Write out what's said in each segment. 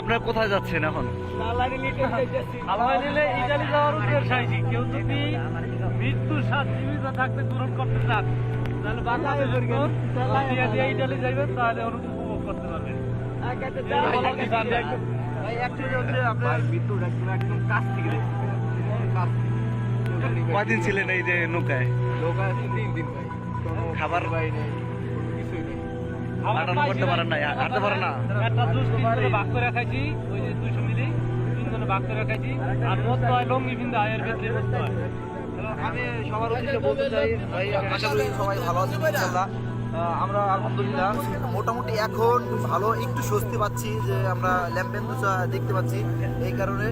আপনারা কোথায় যাচ্ছেন এখন? ইটালি যাওয়ার উদ্দেশ্য আছে। কেউ যদি মৃত্যুর স্বাদ জীবিত থাকতে গ্রহণ করতে চান তাহলে বাংলাদেশের ইটালি যাইবেন, তাহলে উপভোগ করতে পারবেন। কয়দিন ছিলেন এই যে নৌকায়? খাবার করতে পারেন না, হাঁটতে পারেন না। একটা জুস 3 জনে ভাগ করে খাইছি, ওই যে 200 মিলি 3 জনে ভাগ করে খাইছি। আর মত হয় লঙ্গি বিন্দা এর ভিতরে মত হয়। আমি সবার উদ্দেশ্যে বলতে চাই ভাই, আশা করি সবাই ভালো আছেন ইনশাআল্লাহ। আমরা আলহামদুলিল্লাহ মোটামুটি এখন ভালো একটু স্বস্তি পাচ্ছি যে আমরা ল্যাম্পেন্দুসা দেখতে পাচ্ছি এই কারণে।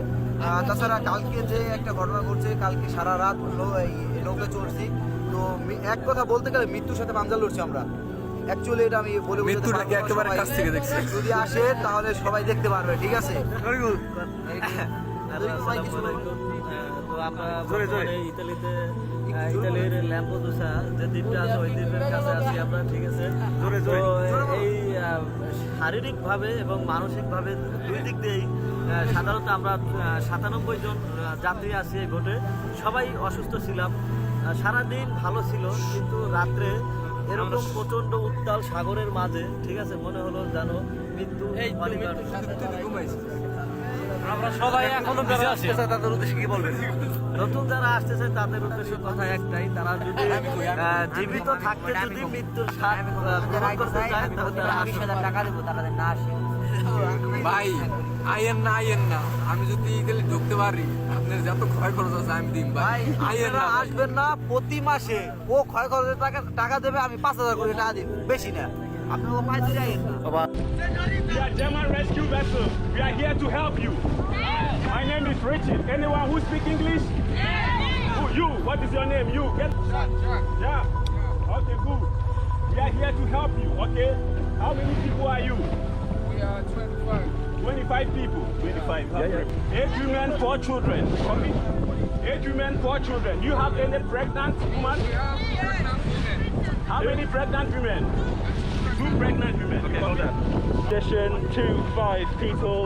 তাছাড়া কালকে যে একটা ঘটনা ঘটছে, কালকে সারা রাত নৌকা চলছি, তো এক কথা বলতে গেলে মৃত্যুর সাথে পাঞ্জা লড়ছি আমরা। অ্যাকচুয়ালি এটা আমি বলে মৃত্যুটাকে একেবারে কাছ থেকে দেখছি। যদি আসে তাহলে সবাই দেখতে পারবে, ঠিক আছে? তো আমরা ইতালির ল্যাম্পেদুসা যে দ্বীপটা আছে ওই দ্বীপের কাছে আছি আমরা, ঠিক আছে? তো এই শারীরিকভাবে এবং মানসিকভাবে দুই দিক দিয়েই সাধারণত আমরা 97 জন যাত্রী আছি এই বোটে। সবাই অসুস্থ ছিলাম, সারাদিন ভালো ছিল, কিন্তু রাত্রে এরকম প্রচন্ড উত্তাল সাগরের মাঝে, ঠিক আছে, মনে হলো জানো মৃত্যু। আমরা সবাই এখনো বেঁচে আছি। তাদের উদ্দেশ্যে কি বলবেন? নতুন যারা আসতেছে তাদের উদ্দেশ্যে কথা একটাই, তারা যদি জীবিত থাকতে যদি মৃত্যুর স্বাদ গ্রহণ করতে চায় তাহলে তারা 20,000 টাকা দেবো, তারা না আসে। ভাই আইয়েন না, আমি যদি গেলে ঢুকতে পারি আপনার যত ক্ষয় খরচ আছে আমি দিন। ভাই আইয়েন না, আসবেন না। প্রতি মাসে ও ক্ষয় খরচের টাকা দেবে, আমি 5,000 করে টাকা দিব, বেশি না। আপনি ও পাইতে যাইয়েন না। We are German rescue vessel. We are here to help you. My name is Richard. Anyone who speak English? Who, you? What is your name? You? Get. Yeah. Okay, good. We are here to help you. Okay. How many people are you? We are 25. 25 people. 25. Yeah. 8 women, 4 children. Okay. 8 women, 4 children. You have any pregnant woman? We have pregnant women. How many pregnant women? 2 pregnant women. Okay, hold on. Session 2, 5 people.